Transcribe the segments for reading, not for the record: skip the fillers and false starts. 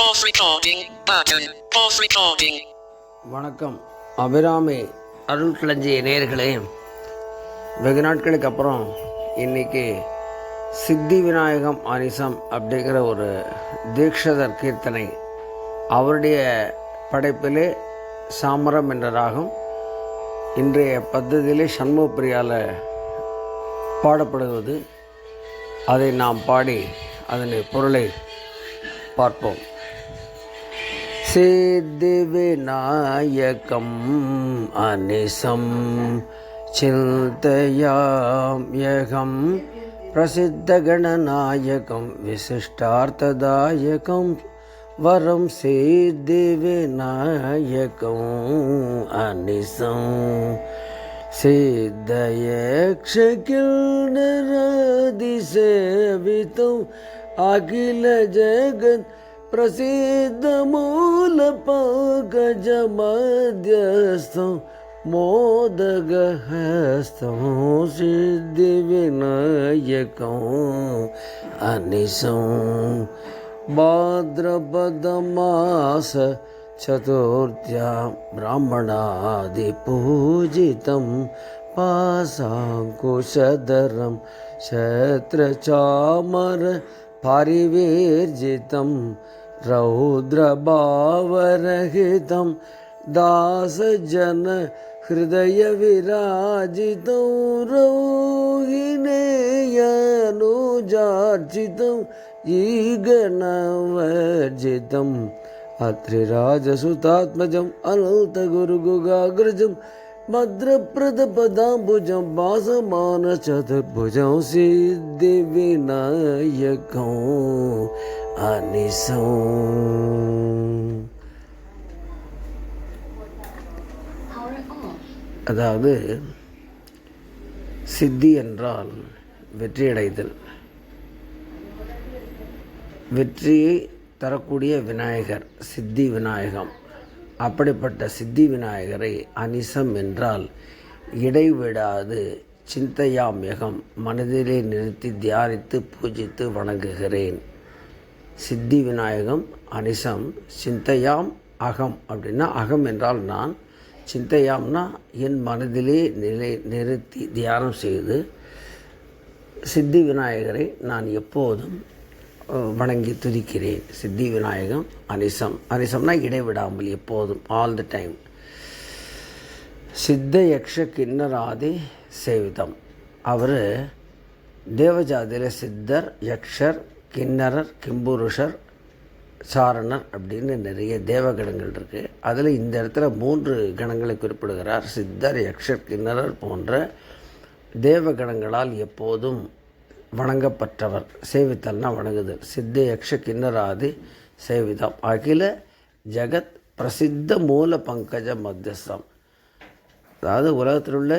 Pause recording button. Pause recording. வணக்கம். அபிராமி அருள்களஞ்சிய நேயர்களே, வெகு நாட்களுக்கு அப்புறம் இன்னைக்கு சித்தி விநாயகம் அனிசம் அப்படிங்கிற ஒரு தீக்ஷதர் கீர்த்தனை, அவருடைய படைப்பிலே சாமரம் என்ற ராகம் இன்றைய பద్ధதியிலே சண்முகப்பிரியால் பாடப்படுவது. அதை நாம் பாடி அதனை பொருளை பார்ப்போம். சித்தி விநாயகம் அனிசம் சிந்தயாம் யகம் பிரசித்த கணநாயகம் விசிஷ்டார்த்ததாயகம் வரம் சித்தி விநாயகம் அனிசம் சித்தயக்ஷகில்நராதிசேவிதம் அகில ஜகத் பிரசித்த மூல பங்கஜ மத்தியஸ்தம் மோதகஹஸ்தம் சித்தி விநாயகம் அனிசம் பாத்ரபத மாச சதுர்த்தியாம் பிராமணாதி பூஜிதம் பாசாங்குஷதரம் சத்ரசாமர பரிவேர்ஜிதம் ரௌத்ரபாவரஹிதம் தாசஜன ஹிருதய விராஜிதம் ரௌஹினேயனுஜார்ஜிதம் ஈகணவர்ஜிதம் அத்ரிராஜசுதாத்மஜம் அனந்தகுருகுகாக்ரஜம் பத்ரப்ரதபதாம்புஜம் பாசமான சதுர்புஜம் சித்தி விநாயகம் அனிசம். அதாவது சித்தி என்றால் வெற்றியடைதல், வெற்றியை தரக்கூடிய விநாயகர் சித்தி விநாயகம். அப்படிப்பட்ட சித்தி விநாயகரை அனிசம் என்றால் இடைவிடாது சிந்தையாம் யகம் மனதிலே நிறுத்தி தியானித்து பூஜித்து வணங்குகிறேன். சித்தி விநாயகம் அனிசம் சிந்தையாம் அகம் அப்படின்னா, அகம் என்றால் நான், சிந்தையாம்னா என் மனதிலே நிறுத்தி தியானம் செய்து சித்தி விநாயகரை நான் எப்போதும் வணங்கி துதிக்கிறேன். சித்தி விநாயகம் அனிசம். அனிசம்னா இடைவிடாமல், எப்போதும், ஆல் த டைம். சித்த யக்ஷ கிண்ணராதி சேவிதம். அவர் தேவஜாதியில் சித்தர், யக்ஷர், கிண்ணரர், கிம்புருஷர், சாரணர் அப்படின்னு நிறைய தேவகணங்கள் இருக்குது. அதில் இந்த இடத்துல 3 கணங்களை குறிப்பிடுகிறார். சித்தர், யக்ஷர், கிண்ணரர் போன்ற தேவகணங்களால் எப்போதும் வணங்கப்பட்டவர். சேவித்தல்னா வணங்குதல். சித்த யக்ஷ கிண்ணராதி சேவிதம் அகில ஜகத் பிரசித்த மூல பங்கஜ மத்தியஸ்தம். அதாவது உலகத்தில் உள்ள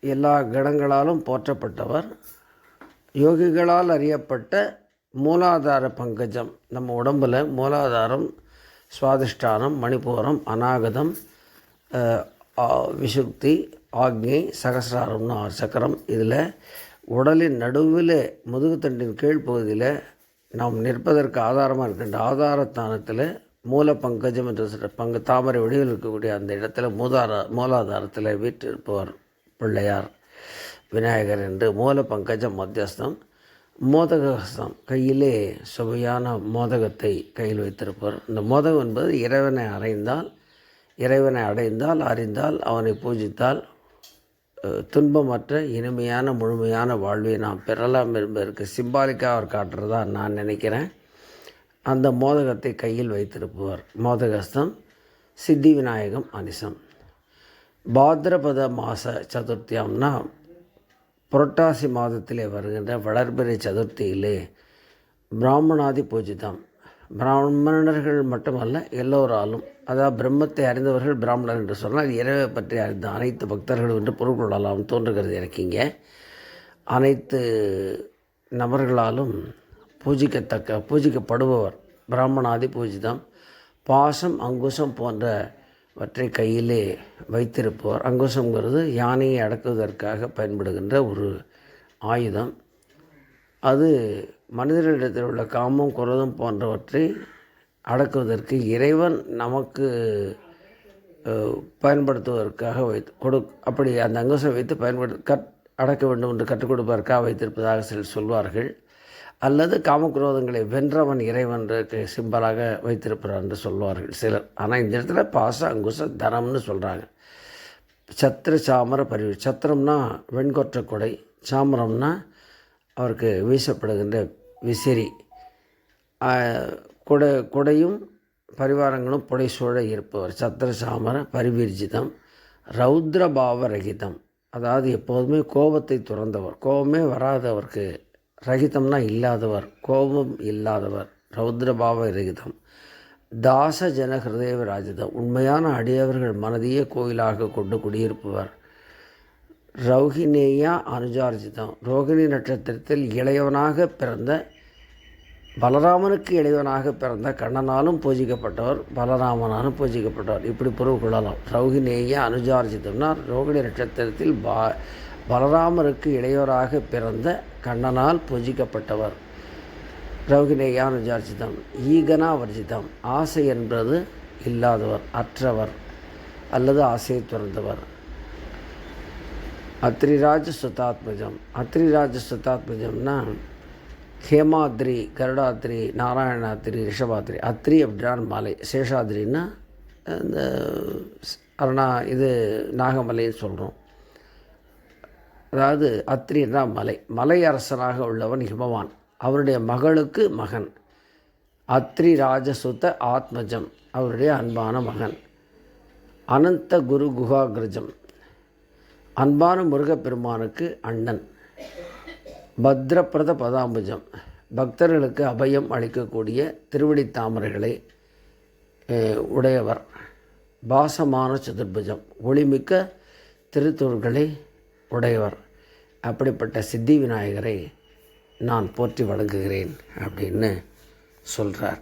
எல்லா கணங்களாலும் போற்றப்பட்டவர், யோகிகளால் அறியப்பட்ட மூலாதார பங்கஜம். நம்ம உடம்பில் மூலாதாரம், சுவாதிஷ்டானம், மணிப்பூரம், அநாகதம், விசுக்தி, ஆக்ஞை, சகசிராரம்னு 6 சக்கரம். இதில் உடலின் நடுவில் முதுகுத்தண்டின் கீழ்ப்பகுதியில் நாம் நிற்பதற்கு ஆதாரமாக இருக்கின்ற ஆதாரஸ்தானத்தில் மூல பங்கஜம் என்று சொல்கிற தாமரை வடிவில் இருக்கக்கூடிய அந்த இடத்துல மூலாதாரத்தில் வீற்றிருப்பவர் பிள்ளையார் விநாயகர் என்று. மூல பங்கஜம் மத்தியஸ்தம். மோதகஹஸ்தம், கையிலே சுவையான மோதகத்தை கையில் வைத்திருப்பவர். இந்த மோதகம் என்பது இறைவனை அடைந்தால் அறிந்தால் அவனை பூஜித்தால் துன்பமற்ற இனிமையான முழுமையான வாழ்வை நாம் பெறலாம் என்பதற்கு சிம்பாலிக்காக அவர் காட்டுறதா நான் நினைக்கிறேன். அந்த மோதகத்தை கையில் வைத்திருப்பவர் மோதகஸ்தம். சித்தி விநாயகம் அனிசம். பாத்ரபத மாச சதுர்த்தியம்னா புரட்டாசி மாதத்திலே வருகின்ற வளர்பிறை சதுர்த்தியிலே பிராமணாதி பூஜிதம். பிராமணர்கள் மட்டுமல்ல, எல்லோராலும், அதாவது பிரம்மத்தை அறிந்தவர்கள் பிராமணர் என்று சொன்னால் இறைவை பற்றி அறிந்த அனைத்து பக்தர்களும் என்று பொருள் கொள்ளலாம் தோன்றுகிறது எனக்கு. இங்கே அனைத்து நபர்களாலும் பூஜிக்கப்படுபவர் பிராமணாதி பூஜிதம். பாசம், அங்குசம் போன்றவற்றை கையிலே வைத்திருப்பவர். அங்குசங்கிறது யானையை அடக்குவதற்காக பயன்படுகின்ற ஒரு ஆயுதம். அது மனிதர்களிடத்தில் உள்ள காமம், குரோதம் போன்றவற்றை அடக்குவதற்கு இறைவன் நமக்கு பயன்படுத்துவதற்காக அப்படி அந்த அங்குசம் வைத்து அடக்க வேண்டும் என்று கற்றுக் கொடுப்பதற்காக வைத்திருப்பதாக சிலர் சொல்வார்கள். அல்லது காமக்ரோதங்களை வென்றவன் இறைவன் சிம்பலாக வைத்திருப்பார் என்று சொல்வார்கள் சிலர். ஆனால் இந்த இடத்துல பாச அங்குச தனம்னு சொல்கிறாங்க. சத்திர சாமர பரிவு. சத்திரம்னா வெண்கொற்ற கொடை, சாமரம்னா அவருக்கு வீசப்படுகின்ற விசிறி. கொடையும் பரிவாரங்களும் புடைசூழ இருப்பவர். சத்திர சாமர பரிவீர்ஜிதம். ரௌத்ரபாவ ரகிதம், அதாவது எப்போதுமே கோபத்தை துறந்தவர், கோபமே வராதவருக்கு. ரகிதம்னா இல்லாதவர், கோபம் இல்லாதவர். ரௌத்ரபாவ ரகிதம். தாச ஜன ஹிருதய ராஜிதம், உண்மையான அடியவர்கள் மனதையே கோயிலாக கொண்டு குடியிருப்பவர். ரௌகினேயா அனுஜார்ஜிதம், ரோகிணி நட்சத்திரத்தில் இளையவனாக பிறந்த பலராமனுக்கு இளையவனாக பிறந்த கண்ணனாலும் பூஜிக்கப்பட்டவர், பலராமனாலும் பூஜிக்கப்பட்டவர். இப்படி பொருள் கொள்ளலாம். ரௌகினேயா அனுஜார்ஜிதம்னா ரோகிணி நட்சத்திரத்தில் பலராமருக்கு இளையவராக பிறந்த கண்ணனால் பூஜிக்கப்பட்டவர். ரௌகினேயா அனுஜார்ஜிதம். ஈகனா வர்ஜிதம், ஆசை என்பது இல்லாதவர், அற்றவர் அல்லது ஆசையை துறந்தவர். அத்ரிராஜ சுதாத்மஜம். அத்ரிராஜ சுதாத்மஜம்னா ஹேமாத்ரி, கருடாத்ரி, நாராயணாத்ரி, ரிஷபாத்ரி. அத்ரி அப்படின்னா மலை, சேஷாத்ரின்னா இந்த நாகமலைன்னு சொல்கிறோம். அதாவது அத்ரின்னா மலை அரசனாக உள்ளவன் ஹிமவான், அவருடைய மகளுக்கு மகன். அத்ரி ராஜசுத ஆத்மஜம், அவருடைய அன்பான மகன். அனந்த குரு குஹாகிரஜம், அன்பான முருகப்பெருமானுக்கு அண்ணன். பத்ரபிரத பதாம்புஜம், பக்தர்களுக்கு அபயம் அளிக்கக்கூடிய திருவடி தாமரைகளை உடையவர். பாசமான சதுர்புஜம், ஒளிமிக்க திருத்தூர்களை உடையவர். அப்படிப்பட்ட சித்தி விநாயகரை நான் போற்றி வணங்குகிறேன் அப்படின்னு சொல்கிறார்.